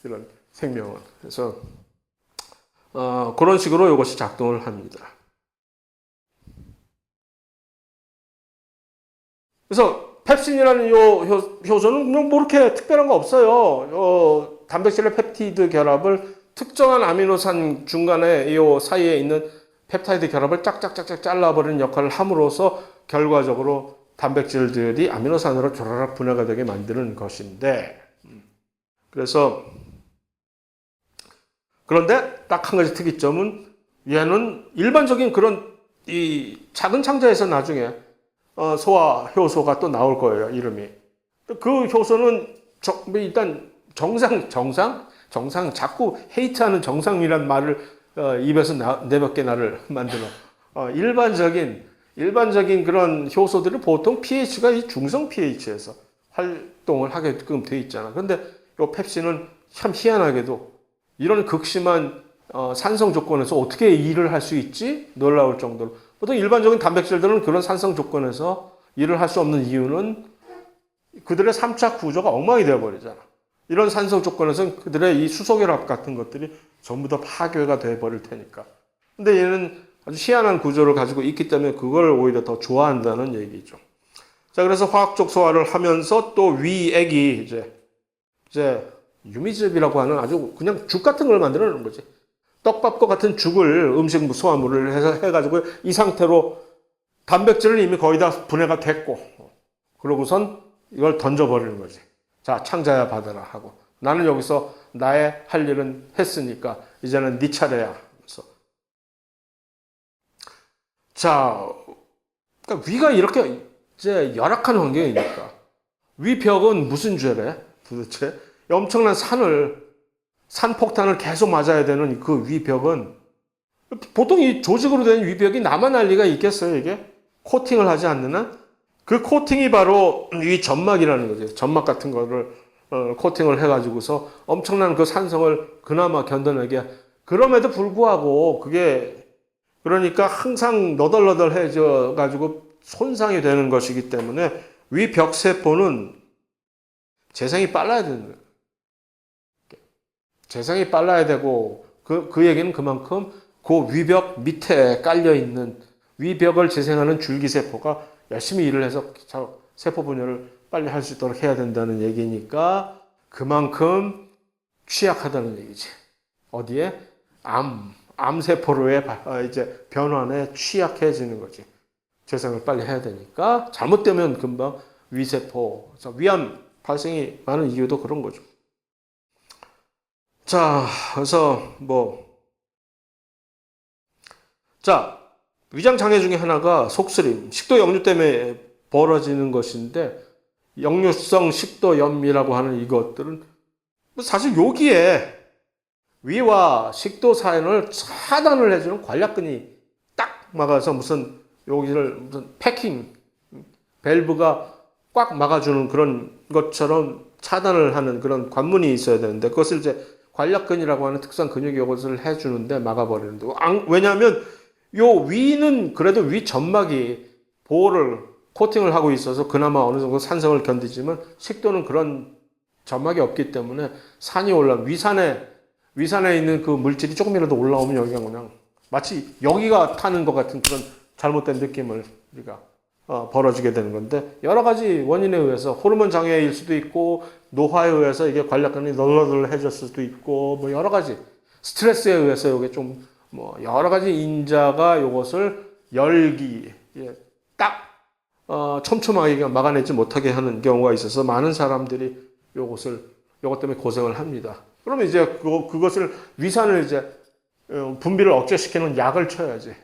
이런 생명은. 그래서 그런 식으로 이것이 작동을 합니다. 그래서 펩신이라는 효소는 그냥 뭐 이렇게 특별한 거 없어요. 단백질의 펩티드 결합을 특정한 아미노산 중간에 이 사이에 있는 펩타이드 결합을 짝짝짝짝 잘라버리는 역할을 함으로써 결과적으로 단백질들이 아미노산으로 조라락 분해가 되게 만드는 것인데, 그래서 그런데 딱 한 가지 특이점은 얘는 일반적인 그런 이 작은 창자에서 나중에 소화 효소가 또 나올 거예요, 이름이. 그 효소는 일단 정상 자꾸 헤이트하는 정상이란 말을 입에서 내뱉게 나를 만드는 일반적인 그런 효소들은 보통 pH가 이 중성 pH에서 활동을 하게끔 돼 있잖아. 근데 이 펩신은 참 희한하게도 이런 극심한 산성 조건에서 어떻게 일을 할 수 있지? 놀라울 정도로. 보통 일반적인 단백질들은 그런 산성 조건에서 일을 할 수 없는 이유는 그들의 3차 구조가 엉망이 되어버리잖아. 이런 산성 조건에서는 그들의 이 수소결합 같은 것들이 전부 다 파괴가 되어버릴 테니까. 근데 얘는 아주 희한한 구조를 가지고 있기 때문에 그걸 오히려 더 좋아한다는 얘기죠. 자, 그래서 화학적 소화를 하면서 또 위액이 이제 유미즙이라고 하는 아주 그냥 죽 같은 걸 만들어내는 거지. 떡밥과 같은 죽을 음식 소화물을 해가지고 이 상태로 단백질은 이미 거의 다 분해가 됐고, 그러고선 이걸 던져버리는 거지. 자, 창자야 받아라 하고. 나는 여기서 나의 할 일은 했으니까 이제는 네 차례야. 그래서 자, 그러니까 위가 이렇게 이제 열악한 환경이니까 위벽은 무슨 죄래? 도대체 엄청난 산폭탄을 계속 맞아야 되는 그 위벽은 보통 이 조직으로 된 위벽이 나만 할 리가 있겠어요, 이게? 코팅을 하지 않는 한? 그 코팅이 바로 위 점막이라는 거죠. 점막 같은 거를 코팅을 해가지고서 엄청난 그 산성을 그나마 견뎌내게. 그럼에도 불구하고 그게 그러니까 항상 너덜너덜해져 가지고 손상이 되는 것이기 때문에 위벽 세포는 재생이 빨라야 되는 거예요. 재생이 빨라야 되고 그 얘기는 그만큼 그 위벽 밑에 깔려 있는 위벽을 재생하는 줄기세포가 열심히 일을 해서 세포 분열을 빨리 할 수 있도록 해야 된다는 얘기니까 그만큼 취약하다는 얘기지. 어디에? 암세포로의 이제 변환에 취약해지는 거지. 재생을 빨리 해야 되니까 잘못되면 금방 위세포, 위암 발생이 많은 이유도 그런 거죠. 자, 그래서 자, 위장 장애 중에 하나가 속쓰림, 식도 역류 때문에 벌어지는 것인데 역류성 식도염이라고 하는 이것들은 사실 여기에 위와 식도 사이를 차단을 해주는 관략근이 딱 막아서 여기를 무슨 패킹 밸브가 꽉 막아주는 그런 것처럼 차단을 하는 그런 관문이 있어야 되는데 그것을 이제 관략근이라고 하는 특수한 근육이 이것을 해주는데 막아버리는데 왜냐하면 요 위는 그래도 위 점막이 보호를 코팅을 하고 있어서 그나마 어느 정도 산성을 견디지만 식도는 그런 점막이 없기 때문에 산이 위산에 있는 그 물질이 조금이라도 올라오면 여기가 그냥 마치 여기가 타는 것 같은 그런 잘못된 느낌을 우리가 벌어지게 되는 건데 여러 가지 원인에 의해서 호르몬 장애일 수도 있고 노화에 의해서 이게 관략근이 널널해졌을 수도 있고 여러 가지 스트레스에 의해서 이게 좀 여러 가지 인자가 이것을 열기 딱 촘촘하게 막아내지 못하게 하는 경우가 있어서 많은 사람들이 이것 때문에 고생을 합니다. 그러면 이제 그것을 위산을 이제 분비를 억제시키는 약을 쳐야지.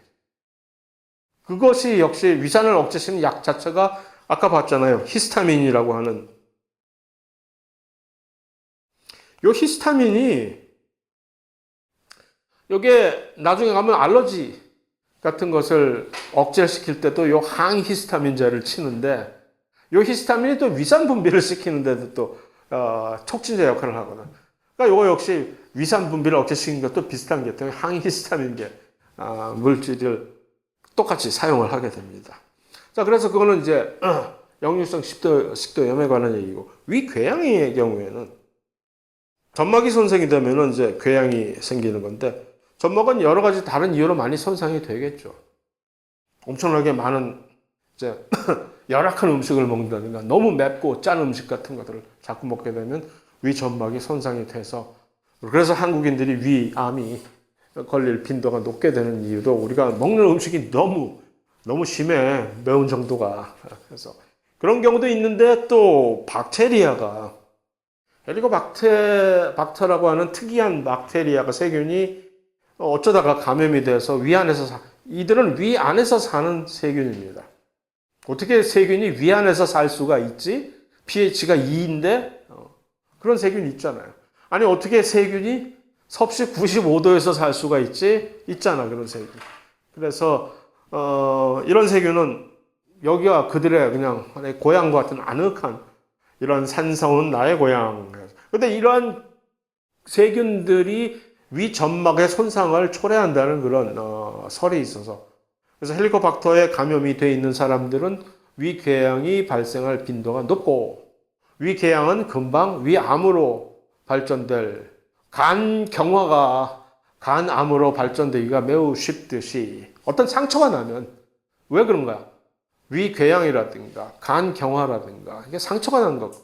그것이 역시 위산을 억제시키는 약 자체가 아까 봤잖아요. 히스타민이라고 하는. 요 히스타민이 요게 나중에 가면 알러지 같은 것을 억제시킬 때도 요 항히스타민제를 치는데 요 히스타민이 또 위산 분비를 시키는데도 또 촉진제 역할을 하거든. 그러니까 요거 역시 위산 분비를 억제시키는 것도 비슷한 게 항히스타민계 물질을 똑같이 사용을 하게 됩니다. 자, 그래서 그거는 이제 역류성 식도염에 관한 얘기고 위궤양의 경우에는 점막이 손상이 되면은 이제 궤양이 생기는 건데 점막은 여러 가지 다른 이유로 많이 손상이 되겠죠. 엄청나게 많은 이제 열악한 음식을 먹는다든가 너무 맵고 짠 음식 같은 것들을 자꾸 먹게 되면 위 점막이 손상이 돼서 그래서 한국인들이 위암이 걸릴 빈도가 높게 되는 이유도 우리가 먹는 음식이 너무 심해. 매운 정도가. 그래서 그런 경우도 있는데 또 박테리아가 헬리코박터라고 하는 특이한 박테리아가 세균이 어쩌다가 감염이 돼서 이들은 위 안에서 사는 세균입니다. 어떻게 세균이 위 안에서 살 수가 있지? pH가 2인데 그런 세균이 있잖아요. 아니 어떻게 세균이 섭씨 95도에서 살 수가 있지? 있잖아 그런 세균. 그래서 이런 세균은 여기가 그들의 그냥 고향과 같은 아늑한 이런 산성은 나의 고향. 근데 이러한 세균들이 위 점막의 손상을 초래한다는 그런 설이 있어서 그래서 헬리코박터에 감염이 되어 있는 사람들은 위궤양이 발생할 빈도가 높고 위궤양은 금방 위암으로 발전될 간경화가 간암으로 발전되기가 매우 쉽듯이 어떤 상처가 나면 왜 그런가요? 위궤양이라든가 간경화라든가 이게 상처가 난 거고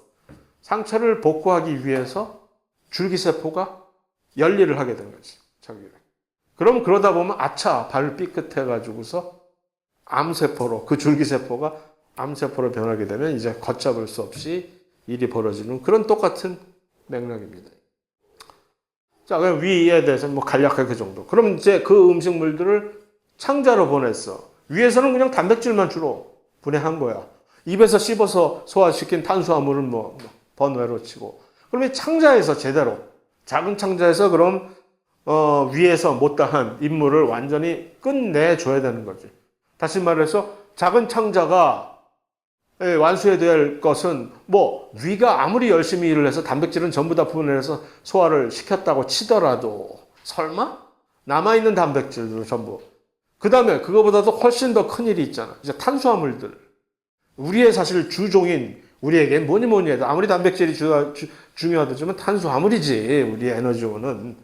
상처를 복구하기 위해서 줄기세포가 열일을 하게 된 거지. 자기를. 그럼 그러다 보면 아차 발 삐끗해가지고서 암세포로 그 줄기세포가 암세포로 변하게 되면 이제 걷잡을 수 없이 일이 벌어지는 그런 똑같은 맥락입니다. 자, 그럼 위에 대해서 간략하게 그 정도. 그럼 이제 그 음식물들을 창자로 보냈어. 위에서는 그냥 단백질만 주로 분해한 거야. 입에서 씹어서 소화시킨 탄수화물은 번외로 치고. 그러면 창자에서 제대로 작은 창자에서 그럼 위에서 못다한 임무를 완전히 끝내줘야 되는 거지. 다시 말해서 작은 창자가 완수해야 될 것은 위가 아무리 열심히 일을 해서 단백질은 전부 다 분해해서 소화를 시켰다고 치더라도 설마 남아있는 단백질들 전부 그 다음에 그거보다도 훨씬 더 큰 일이 있잖아. 이제 탄수화물들 우리의 사실 주종인 우리에겐 뭐니 해도 아무리 단백질이 중요하다지만 탄수화물이지 우리의 에너지원은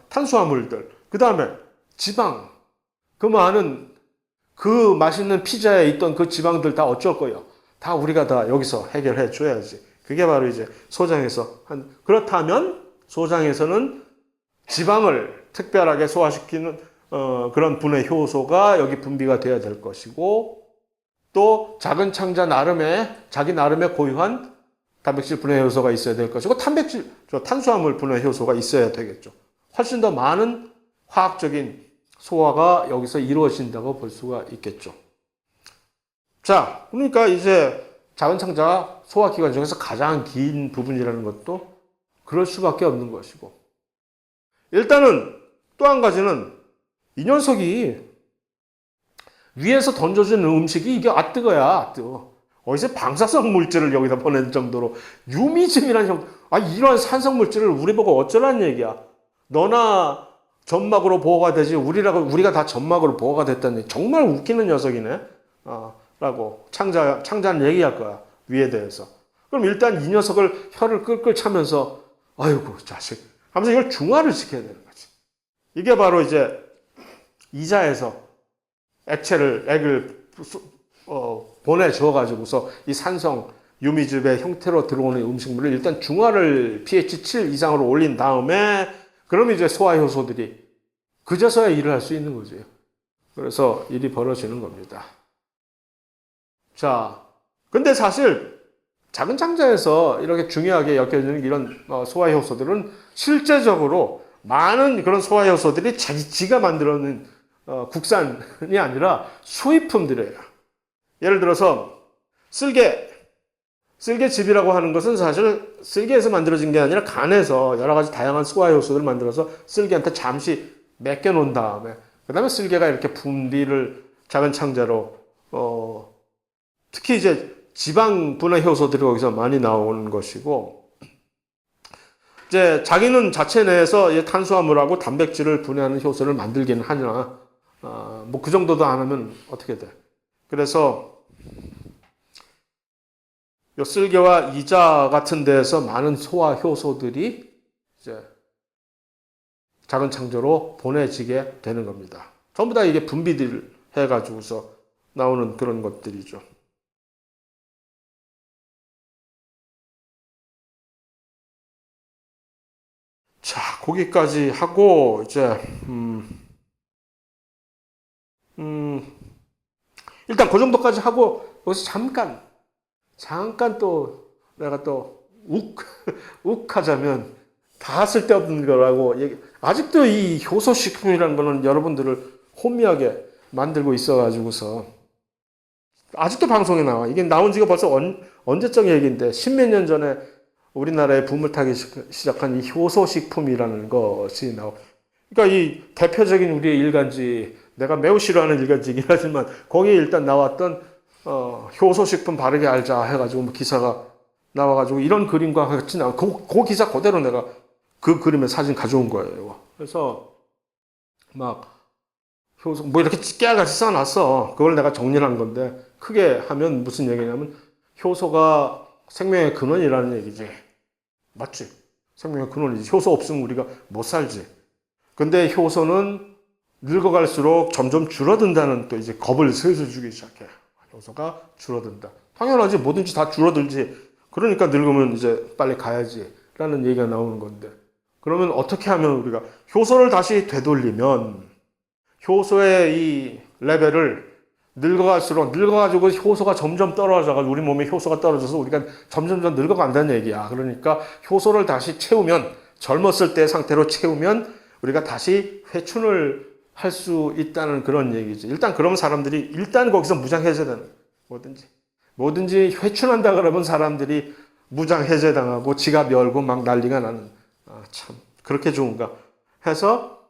탄수화물들 그 다음에 지방 그 많은 그 맛있는 피자에 있던 그 지방들 다 어쩔 거예요. 다 우리가 다 여기서 해결해 줘야지. 그게 바로 이제 소장에서 그렇다면 소장에서는 지방을 특별하게 소화시키는 그런 분해 효소가 여기 분비가 돼야 될 것이고 또 작은 창자 자기 나름의 고유한 단백질 분해 효소가 있어야 될 것이고 탄수화물 분해 효소가 있어야 되겠죠. 훨씬 더 많은 화학적인 소화가 여기서 이루어진다고 볼 수가 있겠죠. 자, 그러니까 이제 작은 창자가 소화기관 중에서 가장 긴 부분이라는 것도 그럴 수밖에 없는 것이고 일단은 또 한 가지는 이 녀석이 위에서 던져주는 음식이 이게 뜨거야. 어디서 방사성 물질을 여기다 보낼 정도로 유미즘이라는 이러한 산성 물질을 우리 보고 어쩌라는 얘기야. 너나 점막으로 보호가 되지 우리가 다 점막으로 보호가 됐다니 정말 웃기는 녀석이네. 라고 창자는 얘기할 거야. 위에 대해서. 그럼 일단 이 녀석을 혀를 끌끌 차면서 아이고 자식 하면서 이걸 중화를 시켜야 되는 거지. 이게 바로 이제 이자에서 액을 보내줘 가지고서 이 산성 유미즙의 형태로 들어오는 음식물을 일단 중화를 pH 7 이상으로 올린 다음에 그럼 이제 소화효소들이 그제서야 일을 할 수 있는 거지. 그래서 일이 벌어지는 겁니다. 자, 근데 사실 작은 창자에서 이렇게 중요하게 엮여지는 이런 소화효소들은 실제적으로 많은 그런 소화효소들이 지가 만들어낸 국산이 아니라 수입품들이에요. 예를 들어서 쓸개즙이라고 하는 것은 사실 쓸개에서 만들어진 게 아니라 간에서 여러 가지 다양한 소화효소들을 만들어서 쓸개한테 잠시 맡겨 놓은 다음에 그 다음에 쓸개가 이렇게 분비를 작은 창자로 특히 이제 지방 분해 효소들이 거기서 많이 나오는 것이고 이제 자기는 자체 내에서 탄수화물하고 단백질을 분해하는 효소를 만들기는 하냐 그 정도도 안 하면 어떻게 돼? 그래서 요 쓸개와 이자 같은 데에서 많은 소화 효소들이 이제 작은 창자로 보내지게 되는 겁니다. 전부 다 이게 분비를 해가지고서 나오는 그런 것들이죠. 자, 거기까지 하고 이제 음, 일단 그 정도까지 하고 여기서 잠깐 또 내가 또 욱하자면 다 쓸데없는 거라고 아직도 이 효소식품이라는 거는 여러분들을 혼미하게 만들고 있어가지고서 아직도 방송에 나와. 이게 나온 지가 벌써 언제적 얘기인데 십몇 년 전에 우리나라에 붐을 타기 시작한 이 효소식품이라는 것이 나와. 그러니까 이 대표적인 우리의 일간지, 내가 매우 싫어하는 일간지이긴 하지만 거기에 일단 나왔던 효소식품 바르게 알자 해가지고 뭐 기사가 나와가지고 이런 그림과 같이 나와. 그 기사 그대로 내가 그 그림의 사진 가져온 거예요. 그래서 막 효소 뭐 이렇게 깨알같이 써놨어. 그걸 내가 정리한 건데 크게 하면 무슨 얘기냐면 효소가 생명의 근원이라는 얘기지. 맞지? 생명의 근원이지. 효소 없으면 우리가 못 살지. 근데 효소는 늙어갈수록 점점 줄어든다는 또 이제 겁을 슬슬 주기 시작해. 효소가 줄어든다. 당연하지. 뭐든지 다 줄어들지. 그러니까 늙으면 이제 빨리 가야지. 라는 얘기가 나오는 건데. 그러면 어떻게 하면 우리가 효소를 다시 되돌리면 효소의 이 레벨을 늙어가지고 효소가 점점 떨어져가지고 우리 몸에 효소가 떨어져서 우리가 점점 늙어간다는 얘기야. 그러니까 효소를 다시 채우면 젊었을 때 상태로 채우면 우리가 다시 회춘을 할 수 있다는 그런 얘기지. 일단 그러면 사람들이 일단 거기서 무장해제되는 뭐든지 회춘한다 그러면 사람들이 무장해제당하고 지갑 열고 막 난리가 나는. 참 그렇게 좋은가 해서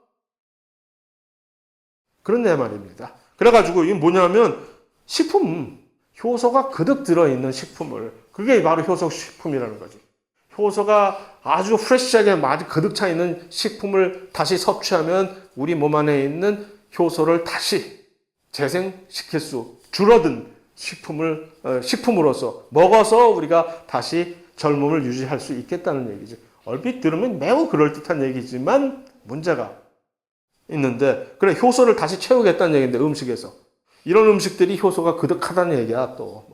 그런데 말입니다. 그래가지고 이게 뭐냐면 식품, 효소가 그득 들어있는 식품을, 그게 바로 효소식품이라는 거지. 효소가 아주 프레시하게 아주 그득 차 있는 식품을 다시 섭취하면 우리 몸 안에 있는 효소를 다시 재생시킬 수, 줄어든 식품으로서 먹어서 우리가 다시 젊음을 유지할 수 있겠다는 얘기지. 얼핏 들으면 매우 그럴듯한 얘기지만 문제가 있는데, 그래, 효소를 다시 채우겠다는 얘기인데, 음식에서. 이런 음식들이 효소가 그득하다는 얘기야, 또.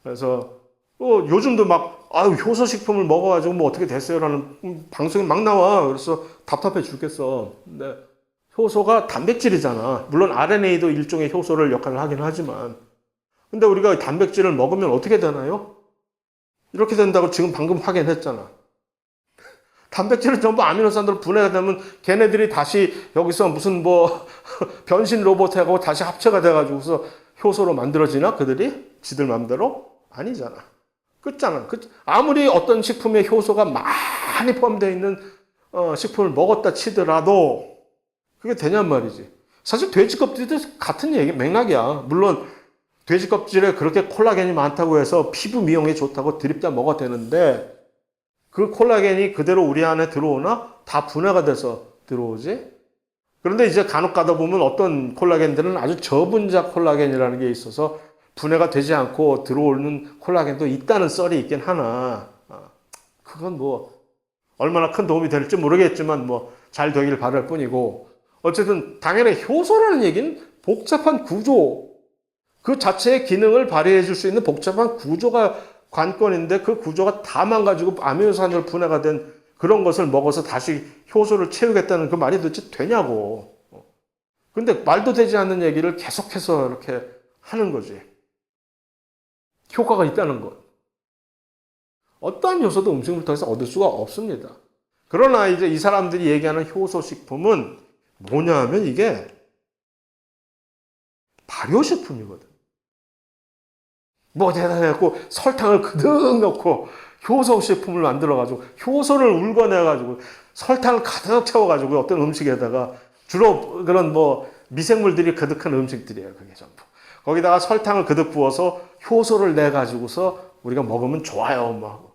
그래서, 요즘도 막, 효소식품을 먹어가지고 뭐 어떻게 됐어요? 라는 방송이 막 나와. 그래서 답답해 죽겠어. 근데 효소가 단백질이잖아. 물론 RNA도 일종의 효소를 역할을 하긴 하지만. 근데 우리가 단백질을 먹으면 어떻게 되나요? 이렇게 된다고 지금 방금 확인했잖아. 단백질은 전부 아미노산으로 분해가 되면 걔네들이 다시 여기서 무슨 뭐 변신 로봇하고 다시 합체가 돼가지고서 효소로 만들어지나? 그들이? 지들 맘대로? 아니잖아. 끝잖아. 아무리 어떤 식품에 효소가 많이 포함되어 있는 식품을 먹었다 치더라도 그게 되냔 말이지. 사실 돼지 껍질도 같은 얘기, 맥락이야. 물론 돼지 껍질에 그렇게 콜라겐이 많다고 해서 피부 미용에 좋다고 드립다 먹어도 되는데 그 콜라겐이 그대로 우리 안에 들어오나? 다 분해가 돼서 들어오지? 그런데 이제 간혹 가다 보면 어떤 콜라겐들은 아주 저분자 콜라겐이라는 게 있어서 분해가 되지 않고 들어오는 콜라겐도 있다는 썰이 있긴 하나, 그건 뭐, 얼마나 큰 도움이 될지 모르겠지만 뭐, 잘 되길 바랄 뿐이고, 어쨌든 당연히 효소라는 얘기는 복잡한 구조, 그 자체의 기능을 발휘해 줄 수 있는 복잡한 구조가 관건인데 그 구조가 다 망가지고 아미노산으로 분해가 된 그런 것을 먹어서 다시 효소를 채우겠다는 그 말이 도대체 되냐고. 근데 말도 되지 않는 얘기를 계속해서 이렇게 하는 거지. 효과가 있다는 것. 어떠한 요소도 음식을 통해서 얻을 수가 없습니다. 그러나 이제 이 사람들이 얘기하는 효소식품은 뭐냐 하면 이게 발효식품이거든. 뭐 대단해갖고 설탕을 그득 넣고 효소식품을 만들어가지고 효소를 울궈내가지고 설탕을 가득 채워가지고 어떤 음식에다가 주로 그런 뭐 미생물들이 그득한 음식들이에요. 그게 전부. 거기다가 설탕을 그득 부어서 효소를 내가지고서 우리가 먹으면 좋아요.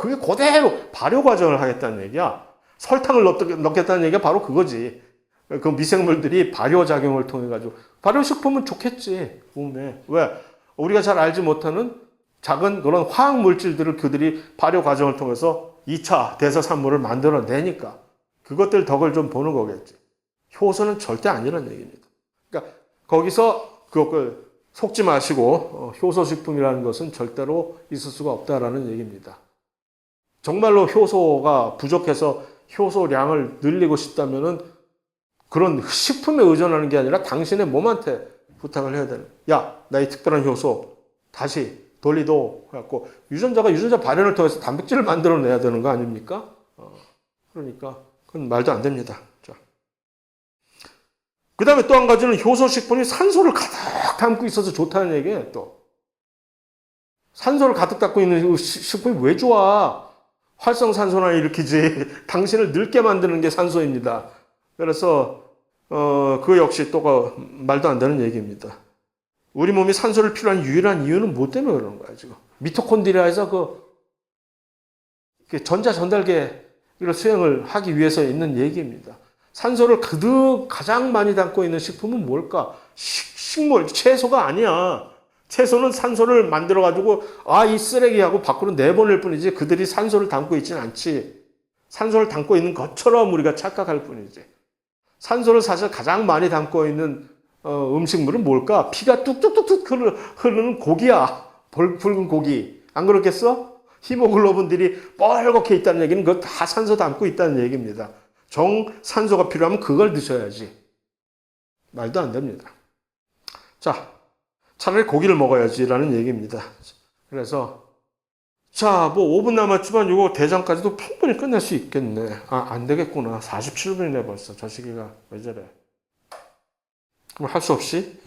그게 그대로 발효 과정을 하겠다는 얘기야. 설탕을 넣겠다는 얘기가 바로 그거지. 그 미생물들이 발효 작용을 통해 가지고 발효식품은 좋겠지 몸에. 왜? 우리가 잘 알지 못하는 작은 그런 화학 물질들을 그들이 발효 과정을 통해서 2차 대사산물을 만들어내니까 그것들 덕을 좀 보는 거겠지. 효소는 절대 아니라는 얘기입니다. 그러니까 거기서 그걸 속지 마시고 효소식품이라는 것은 절대로 있을 수가 없다라는 얘기입니다. 정말로 효소가 부족해서 효소량을 늘리고 싶다면은 그런 식품에 의존하는 게 아니라 당신의 몸한테 부탁을 해야 되는. 야, 나의 특별한 효소 다시 돌리도 해갖고 유전자가 유전자 발현을 통해서 단백질을 만들어내야 되는 거 아닙니까? 그러니까 그건 말도 안 됩니다. 자. 그 다음에 또 한 가지는 효소 식품이 산소를 가득 담고 있어서 좋다는 얘기예요. 또 산소를 가득 담고 있는 식품이 왜 좋아? 활성산소나 일으키지 당신을 늙게 만드는 게 산소입니다. 그래서 그 역시 또 말도 안 되는 얘기입니다. 우리 몸이 산소를 필요한 유일한 이유는 뭐 때문에 그러는 거야 지금? 미토콘드리아에서 그 전자 전달계를 수행을 하기 위해서 있는 얘기입니다. 산소를 가장 많이 담고 있는 식품은 뭘까? 식물, 채소가 아니야. 채소는 산소를 만들어가지고 이 쓰레기하고 밖으로 내보낼 뿐이지 그들이 산소를 담고 있지는 않지. 산소를 담고 있는 것처럼 우리가 착각할 뿐이지. 산소를 사실 가장 많이 담고 있는 음식물은 뭘까? 피가 뚝뚝뚝뚝 흐르는 고기야. 붉은 고기. 안 그렇겠어? 히모글로빈들이 뻘겋게 있다는 얘기는 그거 다 산소 담고 있다는 얘기입니다. 정산소가 필요하면 그걸 드셔야지. 말도 안 됩니다. 자, 차라리 고기를 먹어야지라는 얘기입니다. 그래서 자, 뭐 5분 남았지만 이거 대장까지도 충분히 끝낼 수 있겠네. 안 되겠구나. 47분이네 벌써. 저 시기가 왜 저래. 그럼 할 수 없이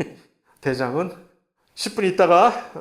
대장은 10분 있다가